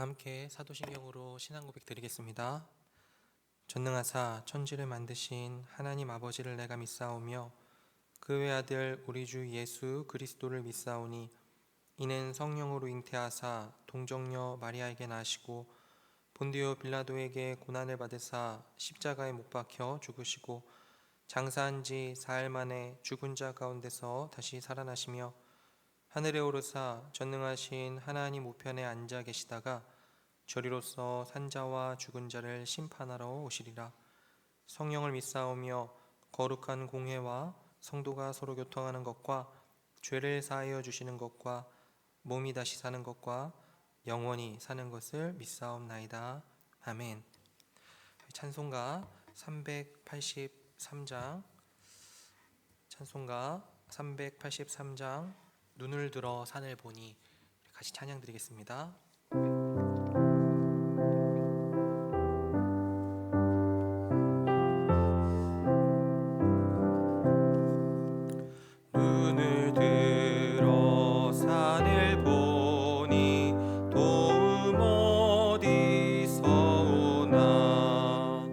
다 함께 사도신경으로 신앙 고백 드리겠습니다. 전능하사 천지를 만드신 하나님 아버지를 내가 믿사오며 그 외아들 우리 주 예수 그리스도를 믿사오니 이는 성령으로 잉태하사 동정녀 마리아에게 나시고 본디오 빌라도에게 고난을 받으사 십자가에 못 박혀 죽으시고 장사한 지 사흘 만에 죽은 자 가운데서 다시 살아나시며 하늘에 오르사 전능하신 하나님 우편에 앉아 계시다가 저리로서 산자와 죽은 자를 심판하러 오시리라. 성령을 믿사오며 거룩한 공회와 성도가 서로 교통하는 것과 죄를 사하여 주시는 것과 몸이 다시 사는 것과 영원히 사는 것을 믿사옵나이다. 아멘. 찬송가 383장 눈을 들어 산을 보니 같이 찬양 드리겠습니다. 눈을 들어 산을 보니 도움 어디서 오나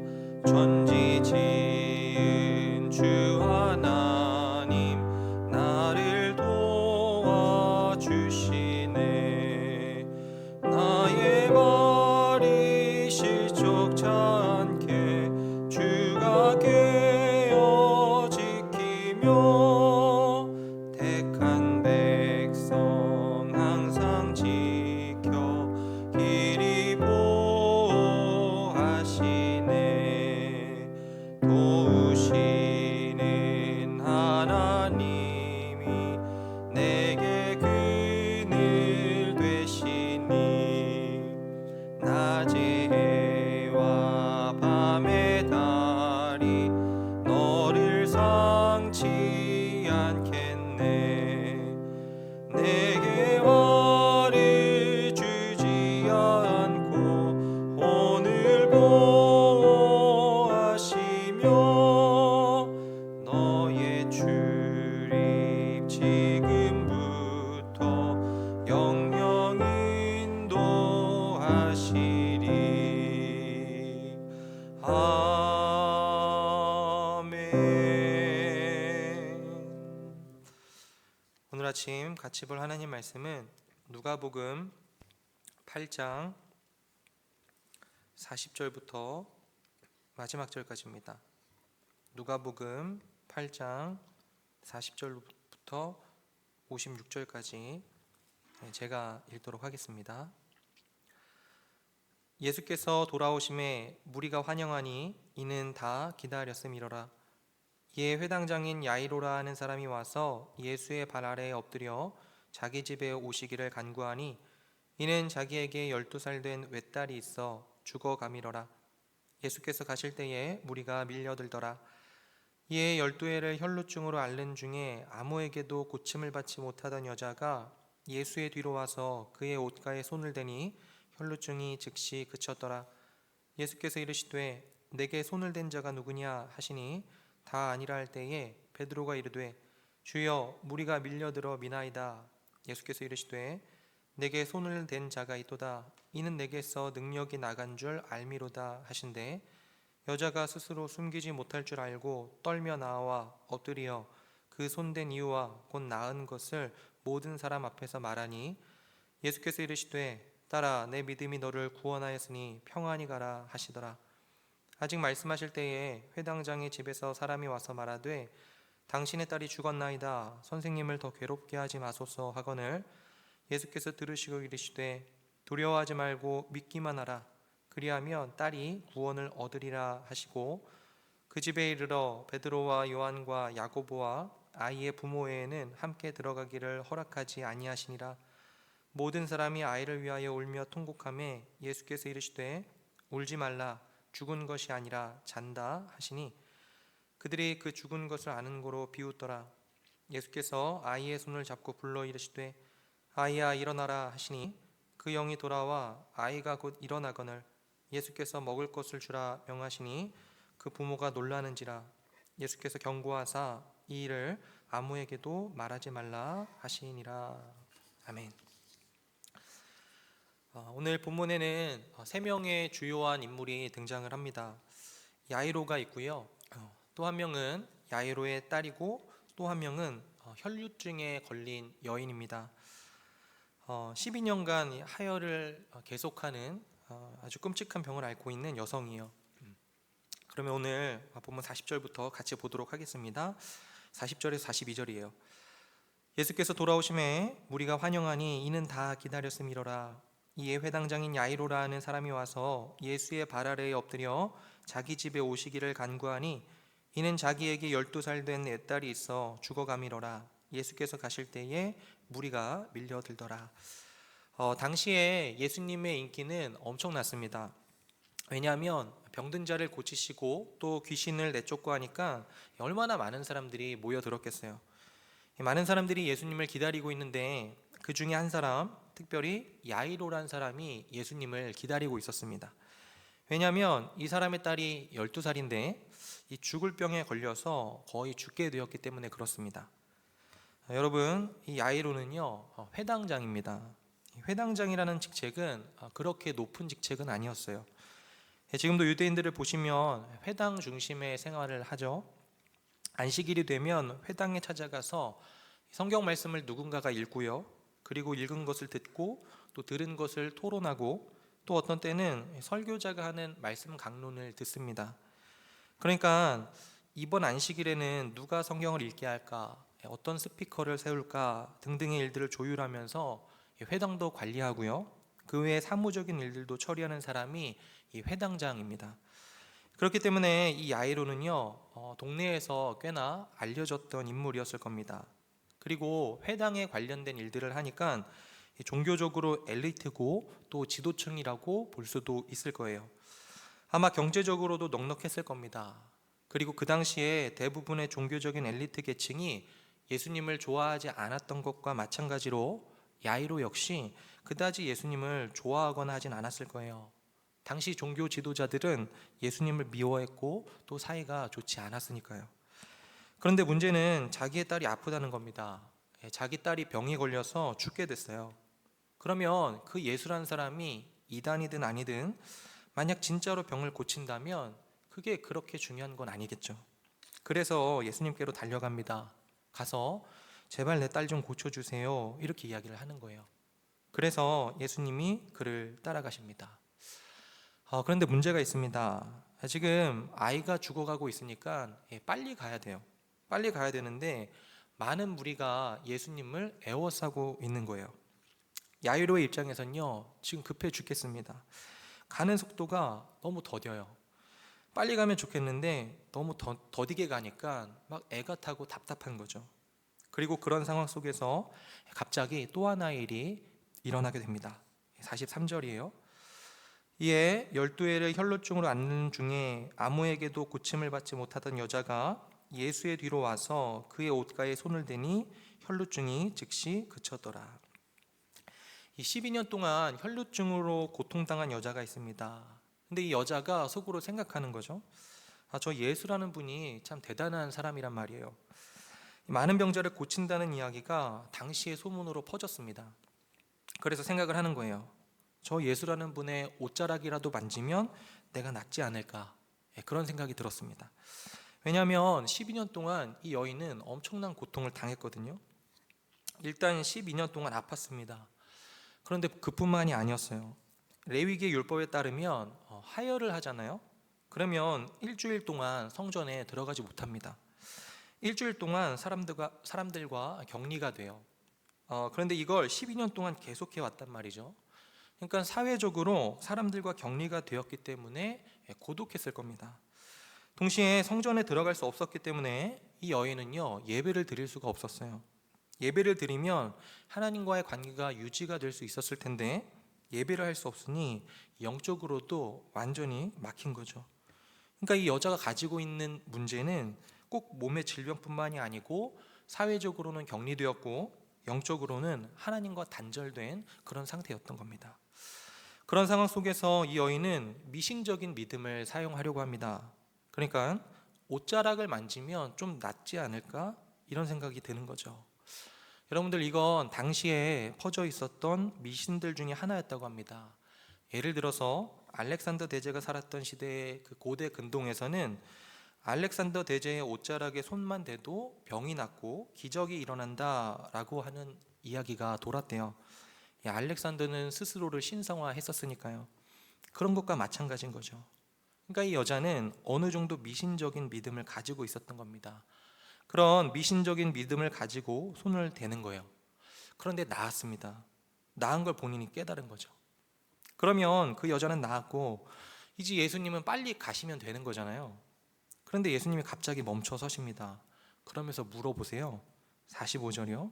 천지 지은 주 하나님 나를 도와주시네. 나의 말이 실족치 않게 주가 깨어 지키며 택한 백성 항상 지켜 길이 보호하시네. 도우시는 하나님이 내게 그늘 되시니 낮의 해와 밤의 달이 너를 상치 않겠네. 내게 화를 주지 않고 오늘 보호하시며 너의 출입 지금부터 영영 인도하시리. 아멘. 오늘 아침 같이 볼 하나님 말씀은 누가복음 8장 40절부터 마지막 절까지입니다. 누가복음 8장 40절부터 56절까지 제가 읽도록 하겠습니다. 예수께서 돌아오심에 무리가 환영하니 이는 다 기다렸음이로라. 이에 회당장인 야이로라 하는 사람이 와서 예수의 발 아래에 엎드려 자기 집에 오시기를 간구하니 이는 자기에게 12살 된 외딸이 있어 죽어가미러라. 예수께서 가실 때에 무리가 밀려들더라. 이에 12해를 혈루증으로 앓는 중에 아무에게도 고침을 받지 못하던 여자가 예수의 뒤로 와서 그의 옷가에 손을 대니 혈루증이 즉시 그쳤더라. 예수께서 이르시되 내게 손을 댄 자가 누구냐 하시니 다 아니라 할 때에 베드로가 이르되 주여 무리가 밀려들어 미나이다. 예수께서 이르시되 내게 손을 댄 자가 있도다. 이는 내게서 능력이 나간 줄 알미로다 하신대 여자가 스스로 숨기지 못할 줄 알고 떨며 나와 엎드려 그 손댄 이유와 곧 나은 것을 모든 사람 앞에서 말하니 예수께서 이르시되 딸아 내 믿음이 너를 구원하였으니 평안히 가라 하시더라. 아직 말씀하실 때에 회당장의 집에서 사람이 와서 말하되 당신의 딸이 죽었나이다. 선생님을 더 괴롭게 하지 마소서 하거늘 예수께서 들으시고 이르시되 두려워하지 말고 믿기만 하라. 그리하면 딸이 구원을 얻으리라 하시고 그 집에 이르러 베드로와 요한과 야고보와 아이의 부모 외에는 함께 들어가기를 허락하지 아니하시니라. 모든 사람이 아이를 위하여 울며 통곡하매 예수께서 이르시되 울지 말라. 죽은 것이 아니라 잔다 하시니 그들이 그 죽은 것을 아는 고로 비웃더라. 예수께서 아이의 손을 잡고 불러 이르시되 아이야 일어나라 하시니 그 영이 돌아와 아이가 곧 일어나거늘 예수께서 먹을 것을 주라 명하시니 그 부모가 놀라는지라. 예수께서 경고하사 이 일을 아무에게도 말하지 말라 하시니라. 아멘. 오늘 본문에는 세 명의 주요한 인물이 등장을 합니다. 야이로가 있고요. 또 한 명은 야이로의 딸이고 또 한 명은 혈루증에 걸린 여인입니다. 12년간 하혈을 계속하는 아주 끔찍한 병을 앓고 있는 여성이요. 그러면 오늘 본문 40절부터 같이 보도록 하겠습니다. 40절에서 42절이에요. 예수께서 돌아오심에 무리가 환영하니 이는 다 기다렸음이로라. 이에 회당장인 야이로라 하는 사람이 와서 예수의 발 아래에 엎드려 자기 집에 오시기를 간구하니 이는 자기에게 12살 된 내 딸이 있어 죽어가미로라. 예수께서 가실 때에 무리가 밀려들더라. 당시에 예수님의 인기는 엄청났습니다. 왜냐하면 병든 자를 고치시고 또 귀신을 내쫓고 하니까 얼마나 많은 사람들이 모여들었겠어요. 많은 사람들이 예수님을 기다리고 있는데 그 중에 한 사람, 특별히 야이로란 사람이 예수님을 기다리고 있었습니다. 왜냐하면 이 사람의 딸이 12살인데 이 죽을 병에 걸려서 거의 죽게 되었기 때문에 그렇습니다. 여러분, 이 야이로는요 회당장입니다. 회당장이라는 직책은 그렇게 높은 직책은 아니었어요. 지금도 유대인들을 보시면 회당 중심의 생활을 하죠. 안식일이 되면 회당에 찾아가서 성경 말씀을 누군가가 읽고요. 그리고 읽은 것을 듣고 또 들은 것을 토론하고 또 어떤 때는 설교자가 하는 말씀 강론을 듣습니다. 그러니까 이번 안식일에는 누가 성경을 읽게 할까, 어떤 스피커를 세울까 등등의 일들을 조율하면서 회당도 관리하고요. 그 외에 사무적인 일들도 처리하는 사람이 이 회당장입니다. 그렇기 때문에 이 야이로는요 동네에서 꽤나 알려졌던 인물이었을 겁니다. 그리고 회당에 관련된 일들을 하니까 종교적으로 엘리트고 또 지도층이라고 볼 수도 있을 거예요. 아마 경제적으로도 넉넉했을 겁니다. 그리고 그 당시에 대부분의 종교적인 엘리트 계층이 예수님을 좋아하지 않았던 것과 마찬가지로 야이로 역시 그다지 예수님을 좋아하거나 하진 않았을 거예요. 당시 종교 지도자들은 예수님을 미워했고 또 사이가 좋지 않았으니까요. 그런데 문제는 자기의 딸이 아프다는 겁니다. 자기 딸이 병이 걸려서 죽게 됐어요. 그러면 그 예수라는 사람이 이단이든 아니든 만약 진짜로 병을 고친다면 그게 그렇게 중요한 건 아니겠죠. 그래서 예수님께로 달려갑니다. 가서 제발 내 딸 좀 고쳐주세요. 이렇게 이야기를 하는 거예요. 그래서 예수님이 그를 따라가십니다. 그런데 문제가 있습니다. 지금 아이가 죽어가고 있으니까 빨리 가야 돼요. 빨리 가야 되는데 많은 무리가 예수님을 애워싸고 있는 거예요. 야이로의 입장에선요 지금 급해 죽겠습니다. 가는 속도가 너무 더뎌요. 빨리 가면 좋겠는데 너무 더디게 가니까 막 애가 타고 답답한 거죠. 그리고 그런 상황 속에서 갑자기 또 하나의 일이 일어나게 됩니다. 43절이에요. 이에 12해를 혈루증으로 앓는 중에 아무에게도 고침을 받지 못하던 여자가 예수의 뒤로 와서 그의 옷가에 손을 대니 혈루증이 즉시 그쳤더라. 이 12년 동안 혈루증으로 고통당한 여자가 있습니다. 근데 이 여자가 속으로 생각하는 거죠. 저 예수라는 분이 참 대단한 사람이란 말이에요. 많은 병자를 고친다는 이야기가 당시의 소문으로 퍼졌습니다. 그래서 생각을 하는 거예요. 저 예수라는 분의 옷자락이라도 만지면 내가 낫지 않을까, 그런 생각이 들었습니다. 왜냐하면 12년 동안 이 여인은 엄청난 고통을 당했거든요. 일단 12년 동안 아팠습니다. 그런데 그뿐만이 아니었어요. 레위기의 율법에 따르면 하혈을 하잖아요. 그러면 일주일 동안 성전에 들어가지 못합니다. 일주일 동안 사람들과 격리가 돼요. 그런데 이걸 12년 동안 계속해 왔단 말이죠. 그러니까 사회적으로 사람들과 격리가 되었기 때문에 고독했을 겁니다. 동시에 성전에 들어갈 수 없었기 때문에 이 여인은요 예배를 드릴 수가 없었어요. 예배를 드리면 하나님과의 관계가 유지가 될 수 있었을 텐데 예배를 할 수 없으니 영적으로도 완전히 막힌 거죠. 그러니까 이 여자가 가지고 있는 문제는 꼭 몸의 질병뿐만이 아니고 사회적으로는 격리되었고 영적으로는 하나님과 단절된 그런 상태였던 겁니다. 그런 상황 속에서 이 여인은 미신적인 믿음을 사용하려고 합니다. 그러니까 옷자락을 만지면 좀 낫지 않을까? 이런 생각이 드는 거죠. 여러분들 이건 당시에 퍼져 있었던 미신들 중에 하나였다고 합니다. 예를 들어서 알렉산더 대제가 살았던 시대의 그 고대 근동에서는 알렉산더 대제의 옷자락에 손만 대도 병이 낫고 기적이 일어난다라고 하는 이야기가 돌았대요. 알렉산더는 스스로를 신성화했었으니까요. 그런 것과 마찬가지인 거죠. 그러니까 이 여자는 어느 정도 미신적인 믿음을 가지고 있었던 겁니다. 그런 미신적인 믿음을 가지고 손을 대는 거예요. 그런데 나았습니다. 나은 걸 본인이 깨달은 거죠. 그러면 그 여자는 나았고 이제 예수님은 빨리 가시면 되는 거잖아요. 그런데 예수님이 갑자기 멈춰 서십니다. 그러면서 물어보세요. 45절이요.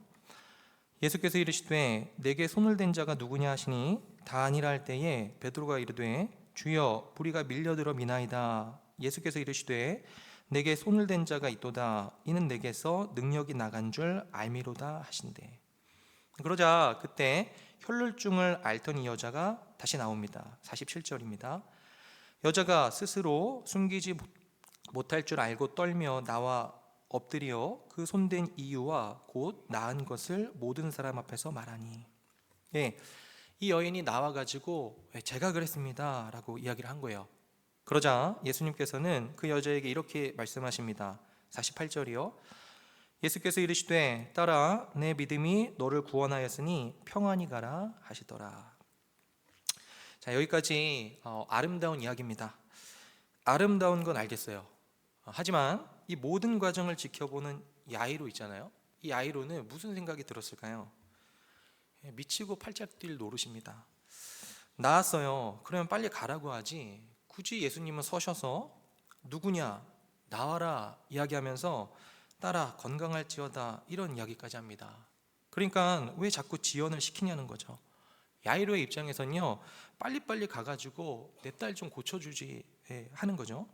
예수께서 이르시되 내게 손을 댄 자가 누구냐 하시니 다 아니라 할 때에 베드로가 이르되 주여 우리가 밀려들어 미나이다. 예수께서 이르시되 내게 손을 댄 자가 있도다. 이는 내게서 능력이 나간 줄 알미로다 하신대. 그러자 그때 혈루증을 앓던 이 여자가 다시 나옵니다. 47절입니다. 여자가 스스로 숨기지 못할 줄 알고 떨며 나와 엎드려 그 손댄 이유와 곧 나은 것을 모든 사람 앞에서 말하니. 예, 이 여인이 나와가지고 제가 그랬습니다 라고 이야기를 한 거예요. 그러자 예수님께서는 그 여자에게 이렇게 말씀하십니다. 48절이요. 예수께서 이르시되 딸아 내 믿음이 너를 구원하였으니 평안히 가라 하시더라. 자, 여기까지 아름다운 이야기입니다. 아름다운 건 알겠어요. 하지만 이 모든 과정을 지켜보는 야이로 있잖아요. 이 야이로는 무슨 생각이 들었을까요? 미치고 팔짝 뛸 노릇입니다. 나았어요. 그러면 빨리 가라고 하지. 굳이 예수님은 서셔서 누구냐 나와라 이야기하면서 딸아 건강할지어다 이런 이야기까지 합니다. 그러니까 왜 자꾸 지연을 시키냐는 거죠. 야이로의 입장에서는요, 빨리빨리 가가지고 내 딸 좀 고쳐주지 하는 거죠.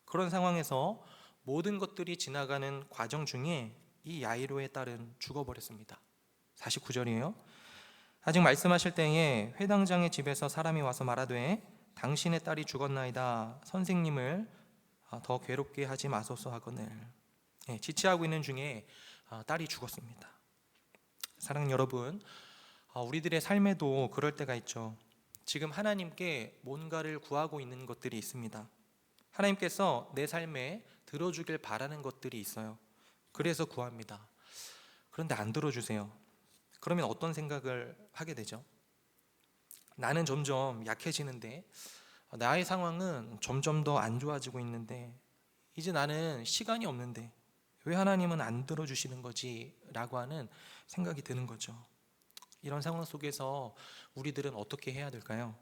그런 상황에서 모든 것들이 지나가는 과정 중에 이 야이로의 딸은 죽어버렸습니다. 49절이에요. 아직 말씀하실 때에 회당장의 집에서 사람이 와서 말하되 당신의 딸이 죽었나이다. 선생님을 더 괴롭게 하지 마소서 하거늘. 지체하고 있는 중에 딸이 죽었습니다. 사랑하는 여러분, 우리들의 삶에도 그럴 때가 있죠. 지금 하나님께 뭔가를 구하고 있는 것들이 있습니다. 하나님께서 내 삶에 들어주길 바라는 것들이 있어요. 그래서 구합니다. 그런데 안 들어주세요. 그러면 어떤 생각을 하게 되죠? 나는 점점 약해지는데, 나의 상황은 점점 더 안 좋아지고 있는데, 이제 나는 시간이 없는데 왜 하나님은 안 들어주시는 거지? 라고 하는 생각이 드는 거죠. 이런 상황 속에서 우리들은 어떻게 해야 될까요?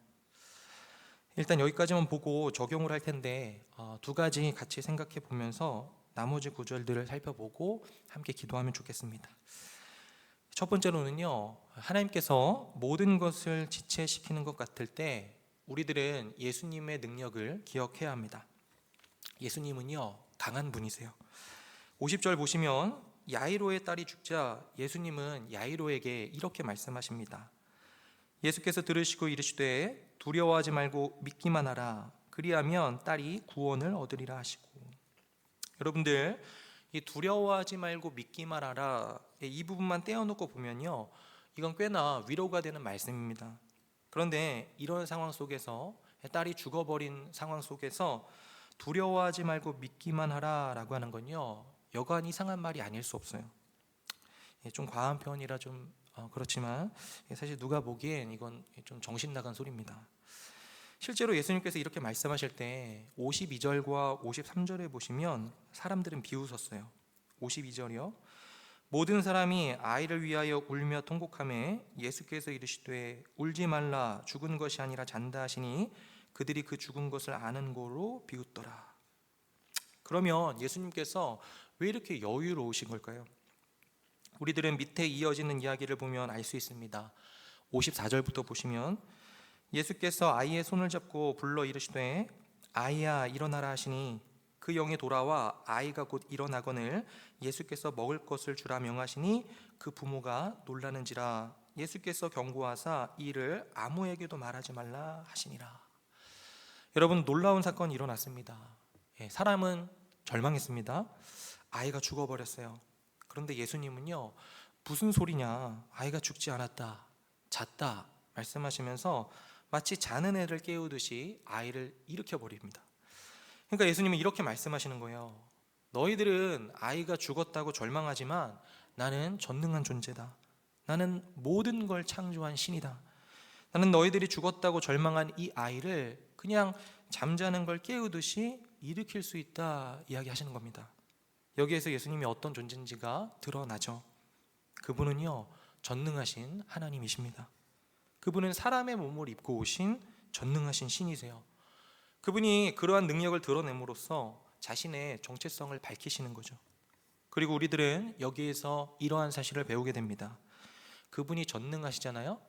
일단 여기까지만 보고 적용을 할 텐데 두 가지 같이 생각해 보면서 나머지 구절들을 살펴보고 함께 기도하면 좋겠습니다. 첫 번째로는요, 하나님께서 모든 것을 지체시키는 것 같을 때 우리들은 예수님의 능력을 기억해야 합니다. 예수님은요 강한 분이세요. 50절 보시면 야이로의 딸이 죽자 예수님은 야이로에게 이렇게 말씀하십니다. 예수께서 들으시고 이르시되 두려워하지 말고 믿기만 하라. 그리하면 딸이 구원을 얻으리라 하시고. 여러분들, 이 두려워하지 말고 믿기만 하라 이 부분만 떼어놓고 보면요, 이건 꽤나 위로가 되는 말씀입니다. 그런데 이런 상황 속에서 딸이 죽어버린 상황 속에서 두려워하지 말고 믿기만 하라 라고 하는 건요, 여간 이상한 말이 아닐 수 없어요. 좀 과한 표현이라 좀 그렇지만 사실 누가 보기엔 이건 좀 정신 나간 소리입니다. 실제로 예수님께서 이렇게 말씀하실 때 52절과 53절에 보시면 사람들은 비웃었어요. 52절이요. 모든 사람이 아이를 위하여 울며 통곡하매 예수께서 이르시되 울지 말라 죽은 것이 아니라 잔다 하시니 그들이 그 죽은 것을 아는 고로 비웃더라. 그러면 예수님께서 왜 이렇게 여유로우신 걸까요? 우리들은 밑에 이어지는 이야기를 보면 알 수 있습니다. 54절부터 보시면 예수께서 아이의 손을 잡고 불러 이르시되 아이야 일어나라 하시니 그 영이 돌아와 아이가 곧 일어나거늘 예수께서 먹을 것을 주라 명하시니 그 부모가 놀라는지라. 예수께서 경고하사 이 일을 아무에게도 말하지 말라 하시니라. 여러분, 놀라운 사건이 일어났습니다. 사람은 절망했습니다. 아이가 죽어버렸어요. 그런데 예수님은요 무슨 소리냐? 아이가 죽지 않았다. 잤다. 말씀하시면서 마치 자는 애를 깨우듯이 아이를 일으켜 버립니다. 그러니까 예수님은 이렇게 말씀하시는 거예요. 너희들은 아이가 죽었다고 절망하지만 나는 전능한 존재다. 나는 모든 걸 창조한 신이다. 나는 너희들이 죽었다고 절망한 이 아이를 그냥 잠자는 걸 깨우듯이 일으킬 수 있다 이야기하시는 겁니다. 여기에서 예수님이 어떤 존재인지가 드러나죠. 그분은요, 전능하신 하나님이십니다. 그분은 사람의 몸을 입고 오신 전능하신 신이세요. 그분이 그러한 능력을 드러냄으로써 자신의 정체성을 밝히시는 거죠. 그리고 우리들은 여기에서 이러한 사실을 배우게 됩니다. 그분이 전능하시잖아요.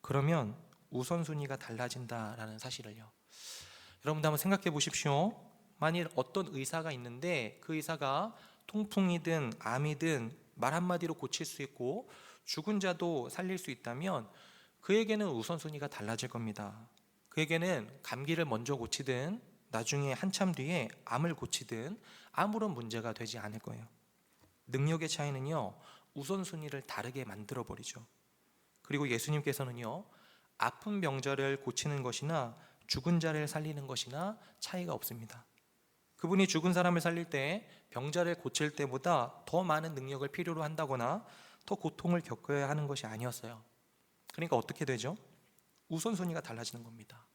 그러면 우선순위가 달라진다라는 사실을요. 여러분도 한번 생각해 보십시오. 만일 어떤 의사가 있는데 그 의사가 통풍이든 암이든 말 한마디로 고칠 수 있고 죽은 자도 살릴 수 있다면 그에게는 우선순위가 달라질 겁니다. 그에게는 감기를 먼저 고치든 나중에 한참 뒤에 암을 고치든 아무런 문제가 되지 않을 거예요. 능력의 차이는요, 우선순위를 다르게 만들어 버리죠. 그리고 예수님께서는요, 아픈 병자를 고치는 것이나 죽은 자를 살리는 것이나 차이가 없습니다. 그분이 죽은 사람을 살릴 때 병자를 고칠 때보다 더 많은 능력을 필요로 한다거나 더 고통을 겪어야 하는 것이 아니었어요. 그러니까 어떻게 되죠? 우선순위가 달라지는 겁니다.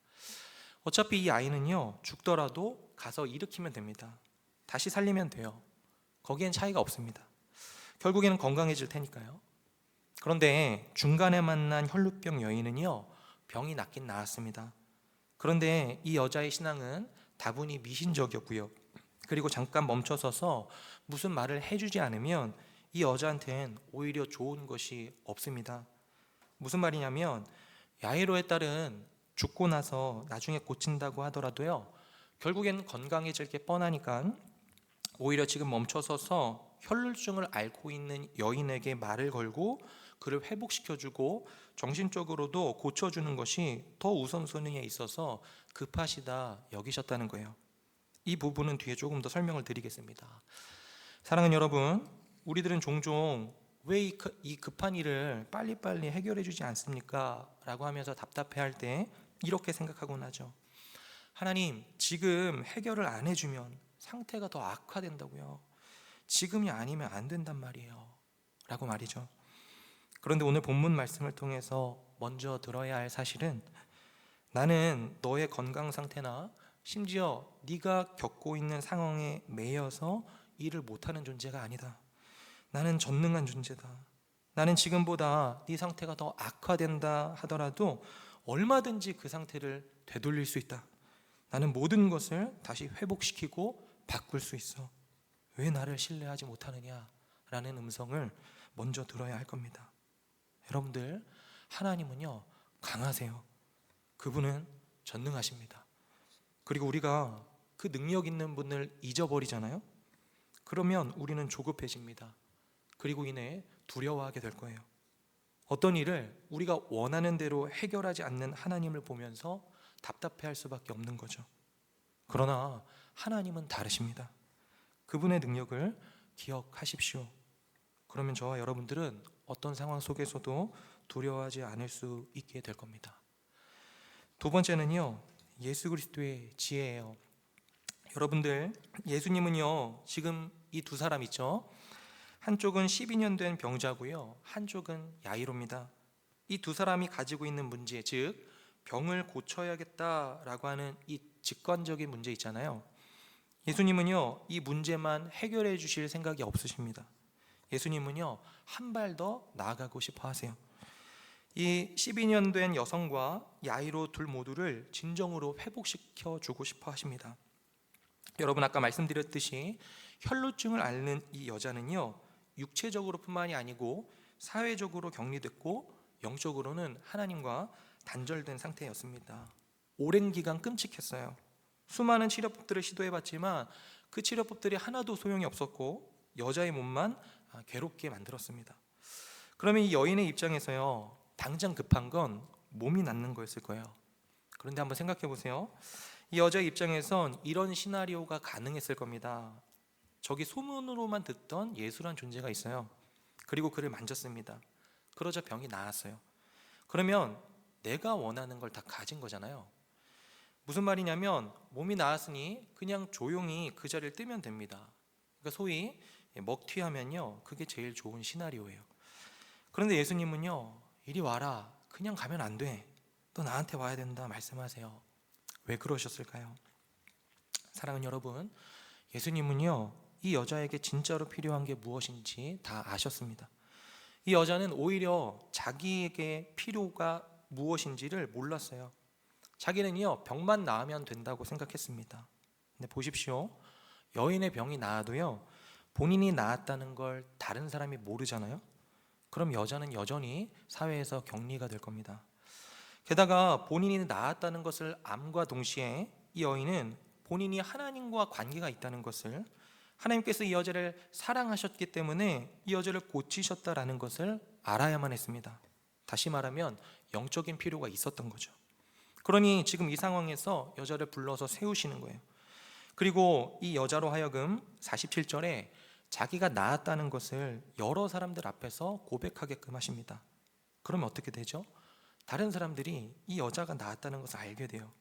어차피 이 아이는요, 죽더라도 가서 일으키면 됩니다. 다시 살리면 돼요. 거기엔 차이가 없습니다. 결국에는 건강해질 테니까요. 그런데 중간에 만난 혈루병 여인은요, 병이 낫긴 나았습니다. 그런데 이 여자의 신앙은 다분히 미신적이었고요. 그리고 잠깐 멈춰서서 무슨 말을 해주지 않으면 이 여자한테는 오히려 좋은 것이 없습니다. 무슨 말이냐면 야이로의 딸은 죽고 나서 나중에 고친다고 하더라도요, 결국에는 건강해질 게 뻔하니까 오히려 지금 멈춰서서 혈루증을 앓고 있는 여인에게 말을 걸고 그를 회복시켜주고 정신적으로도 고쳐주는 것이 더 우선순위에 있어서 급하시다 여기셨다는 거예요. 이 부분은 뒤에 조금 더 설명을 드리겠습니다. 사랑하는 여러분, 우리들은 종종 왜 이 급한 일을 빨리빨리 해결해 주지 않습니까? 라고 하면서 답답해할 때 이렇게 생각하곤 하죠. 하나님, 지금 해결을 안 해주면 상태가 더 악화된다고요. 지금이 아니면 안 된단 말이에요. 라고 말이죠. 그런데 오늘 본문 말씀을 통해서 먼저 들어야 할 사실은 나는 너의 건강 상태나 심지어 네가 겪고 있는 상황에 매여서 일을 못하는 존재가 아니다. 나는 전능한 존재다. 나는 지금보다 네 상태가 더 악화된다 하더라도 얼마든지 그 상태를 되돌릴 수 있다. 나는 모든 것을 다시 회복시키고 바꿀 수 있어. 왜 나를 신뢰하지 못하느냐? 라는 음성을 먼저 들어야 할 겁니다. 여러분들, 하나님은요, 강하세요. 그분은 전능하십니다. 그리고 우리가 그 능력 있는 분을 잊어버리잖아요. 그러면 우리는 조급해집니다. 그리고 이내 두려워하게 될 거예요. 어떤 일을 우리가 원하는 대로 해결하지 않는 하나님을 보면서 답답해할 수밖에 없는 거죠. 그러나 하나님은 다르십니다. 그분의 능력을 기억하십시오. 그러면 저와 여러분들은 어떤 상황 속에서도 두려워하지 않을 수 있게 될 겁니다. 두 번째는요, 예수 그리스도의 지혜예요. 여러분들, 예수님은요, 지금 이 두 사람 있죠? 한쪽은 12년 된 병자고요, 한쪽은 야이로입니다. 이 두 사람이 가지고 있는 문제, 즉 병을 고쳐야겠다라고 하는 이 직관적인 문제 있잖아요. 예수님은요, 이 문제만 해결해 주실 생각이 없으십니다. 예수님은요, 한 발 더 나아가고 싶어 하세요. 이 12년 된 여성과 야이로 둘 모두를 진정으로 회복시켜 주고 싶어 하십니다. 여러분, 아까 말씀드렸듯이 혈루증을 앓는 이 여자는요, 육체적으로 뿐만이 아니고 사회적으로 격리됐고 영적으로는 하나님과 단절된 상태였습니다. 오랜 기간 끔찍했어요. 수많은 치료법들을 시도해봤지만 그 치료법들이 하나도 소용이 없었고 여자의 몸만 괴롭게 만들었습니다. 그러면 이 여인의 입장에서요, 당장 급한 건 몸이 낫는 거였을 거예요. 그런데 한번 생각해 보세요. 이 여자의 입장에선 이런 시나리오가 가능했을 겁니다. 저기 소문으로만 듣던 예수란 존재가 있어요. 그리고 그를 만졌습니다. 그러자 병이 나았어요. 그러면 내가 원하는 걸 다 가진 거잖아요. 무슨 말이냐면 몸이 나았으니 그냥 조용히 그 자리를 뜨면 됩니다. 그러니까 소위 먹튀하면요, 그게 제일 좋은 시나리오예요. 그런데 예수님은요, 이리 와라, 그냥 가면 안 돼, 너 나한테 와야 된다 말씀하세요. 왜 그러셨을까요? 사랑하는 여러분, 예수님은요, 이 여자에게 진짜로 필요한 게 무엇인지 다 아셨습니다. 이 여자는 오히려 자기에게 필요가 무엇인지를 몰랐어요. 자기는요, 병만 나으면 된다고 생각했습니다. 근데 보십시오, 여인의 병이 나아도요, 본인이 나았다는 걸 다른 사람이 모르잖아요. 그럼 여자는 여전히 사회에서 격리가 될 겁니다. 게다가 본인이 나았다는 것을 암과 동시에 이 여인은 본인이 하나님과 관계가 있다는 것을, 하나님께서 이 여자를 사랑하셨기 때문에 이 여자를 고치셨다라는 것을 알아야만 했습니다. 다시 말하면 영적인 필요가 있었던 거죠. 그러니 지금 이 상황에서 여자를 불러서 세우시는 거예요. 그리고 이 여자로 하여금 47절에 자기가 나았다는 것을 여러 사람들 앞에서 고백하게끔 하십니다. 그러면 어떻게 되죠? 다른 사람들이 이 여자가 나았다는 것을 알게 돼요.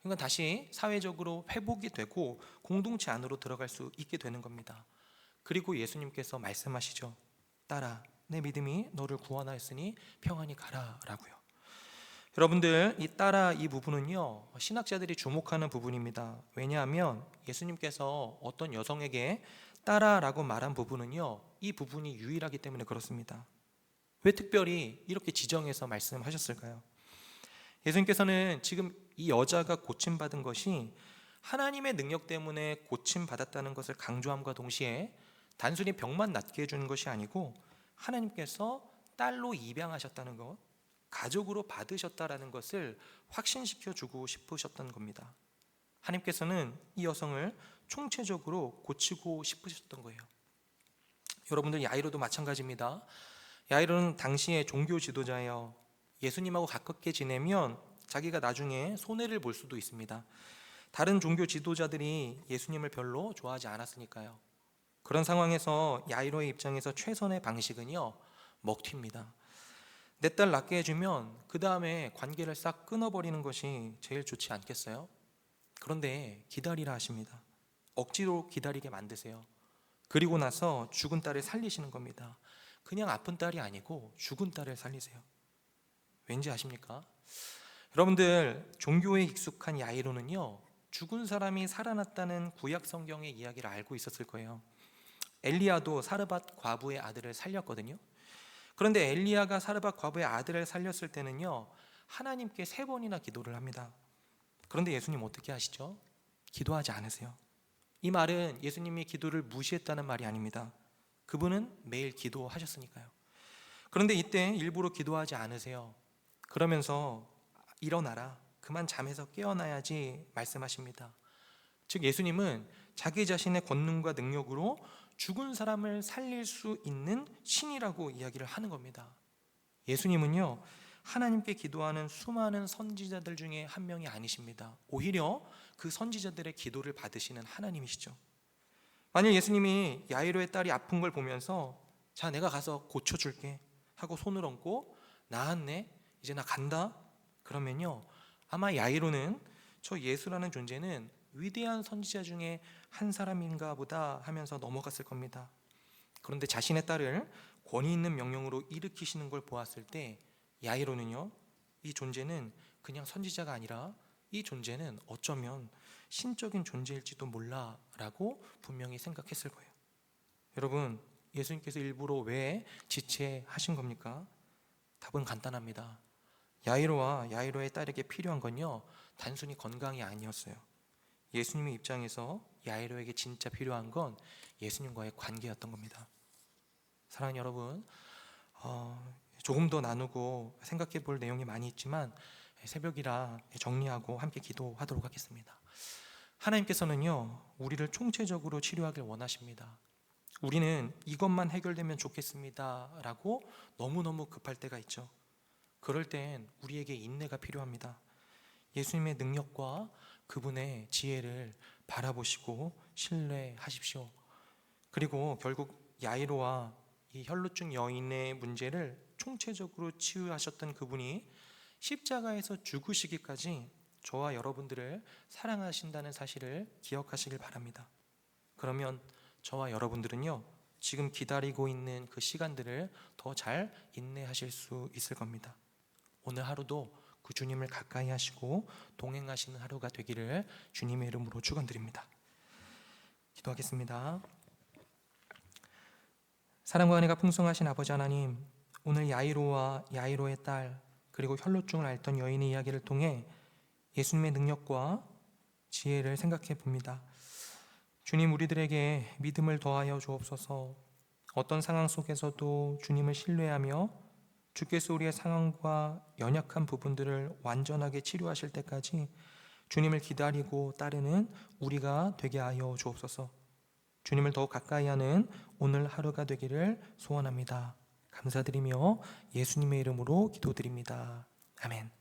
그러니까 다시 사회적으로 회복이 되고 공동체 안으로 들어갈 수 있게 되는 겁니다. 그리고 예수님께서 말씀하시죠. 딸아, 내 믿음이 너를 구원하였으니 평안히 가라 라고요. 여러분들, 이 딸아, 이 부분은요, 신학자들이 주목하는 부분입니다. 왜냐하면 예수님께서 어떤 여성에게 딸아라고 말한 부분은요, 이 부분이 유일하기 때문에 그렇습니다. 왜 특별히 이렇게 지정해서 말씀하셨을까요? 예수님께서는 지금 이 여자가 고침받은 것이 하나님의 능력 때문에 고침받았다는 것을 강조함과 동시에 단순히 병만 낫게 해주는 것이 아니고 하나님께서 딸로 입양하셨다는 것, 가족으로 받으셨다라는 것을 확신시켜 주고 싶으셨던 겁니다. 하나님께서는 이 여성을 총체적으로 고치고 싶으셨던 거예요. 여러분들, 야이로도 마찬가지입니다. 야이로는 당시의 종교 지도자예요. 예수님하고 가깝게 지내면 자기가 나중에 손해를 볼 수도 있습니다. 다른 종교 지도자들이 예수님을 별로 좋아하지 않았으니까요. 그런 상황에서 야이로의 입장에서 최선의 방식은요, 먹튀입니다. 내 딸 낫게 해주면 그 다음에 관계를 싹 끊어버리는 것이 제일 좋지 않겠어요? 그런데 기다리라 하십니다. 억지로 기다리게 만드세요. 그리고 나서 죽은 딸을 살리시는 겁니다. 그냥 아픈 딸이 아니고 죽은 딸을 살리세요. 왠지 아십니까? 여러분들, 종교에 익숙한 야이로는요, 죽은 사람이 살아났다는 구약 성경의 이야기를 알고 있었을 거예요. 엘리야도 사르밧 과부의 아들을 살렸거든요. 그런데 엘리야가 사르밧 과부의 아들을 살렸을 때는요, 하나님께 3번이나 기도를 합니다. 그런데 예수님 어떻게 하시죠? 기도하지 않으세요. 이 말은 예수님이 기도를 무시했다는 말이 아닙니다. 그분은 매일 기도하셨으니까요. 그런데 이때 일부러 기도하지 않으세요. 그러면서 일어나라, 그만 잠에서 깨어나야지 말씀하십니다. 즉 예수님은 자기 자신의 권능과 능력으로 죽은 사람을 살릴 수 있는 신이라고 이야기를 하는 겁니다. 예수님은요, 하나님께 기도하는 수많은 선지자들 중에 한 명이 아니십니다. 오히려 그 선지자들의 기도를 받으시는 하나님이시죠. 만약 예수님이 야이로의 딸이 아픈 걸 보면서 자, 내가 가서 고쳐줄게 하고 손을 얹고 나았네, 이제 나 간다, 그러면요, 아마 야이로는 저 예수라는 존재는 위대한 선지자 중에 한 사람인가 보다 하면서 넘어갔을 겁니다. 그런데 자신의 딸을 권위 있는 명령으로 일으키시는 걸 보았을 때 야이로는요, 이 존재는 그냥 선지자가 아니라 이 존재는 어쩌면 신적인 존재일지도 몰라 라고 분명히 생각했을 거예요. 여러분, 예수님께서 일부러 왜 지체하신 겁니까? 답은 간단합니다. 야이로와 야이로의 딸에게 필요한 건요, 단순히 건강이 아니었어요. 예수님의 입장에서 야이로에게 진짜 필요한 건 예수님과의 관계였던 겁니다. 사랑하는 여러분, 조금 더 나누고 생각해 볼 내용이 많이 있지만 새벽이라 정리하고 함께 기도하도록 하겠습니다. 하나님께서는요, 우리를 총체적으로 치료하길 원하십니다. 우리는 이것만 해결되면 좋겠습니다 라고 너무너무 급할 때가 있죠. 그럴 땐 우리에게 인내가 필요합니다. 예수님의 능력과 그분의 지혜를 바라보시고 신뢰하십시오. 그리고 결국 야이로와 이 혈루증 여인의 문제를 총체적으로 치유하셨던 그분이 십자가에서 죽으시기까지 저와 여러분들을 사랑하신다는 사실을 기억하시길 바랍니다. 그러면 저와 여러분들은요, 지금 기다리고 있는 그 시간들을 더 잘 인내하실 수 있을 겁니다. 오늘 하루도 그 주님을 가까이 하시고 동행하시는 하루가 되기를 주님의 이름으로 축원드립니다. 기도하겠습니다. 사랑과 은혜가 풍성하신 아버지 하나님, 오늘 야이로와 야이로의 딸 그리고 혈루증을 앓던 여인의 이야기를 통해 예수님의 능력과 지혜를 생각해 봅니다. 주님, 우리들에게 믿음을 더하여 주옵소서. 어떤 상황 속에서도 주님을 신뢰하며 주께서 우리의 상황과 연약한 부분들을 완전하게 치료하실 때까지 주님을 기다리고 따르는 우리가 되게 하여 주옵소서. 주님을 더욱 가까이 하는 오늘 하루가 되기를 소원합니다. 감사드리며 예수님의 이름으로 기도드립니다. 아멘.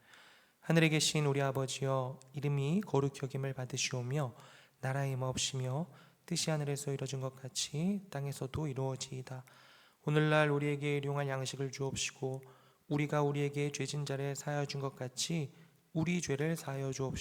하늘에 계신 우리 아버지여, 이름이 거룩히 여김을 받으시오며 나라의 임하옵시며 뜻이 하늘에서 이루어진 것 같이 땅에서도 이루어지이다. 오늘날 우리에게 일용할 양식을 주옵시고 우리가 우리에게 죄진 자를 사하여 준 것 같이 우리 죄를 사하여 주옵시고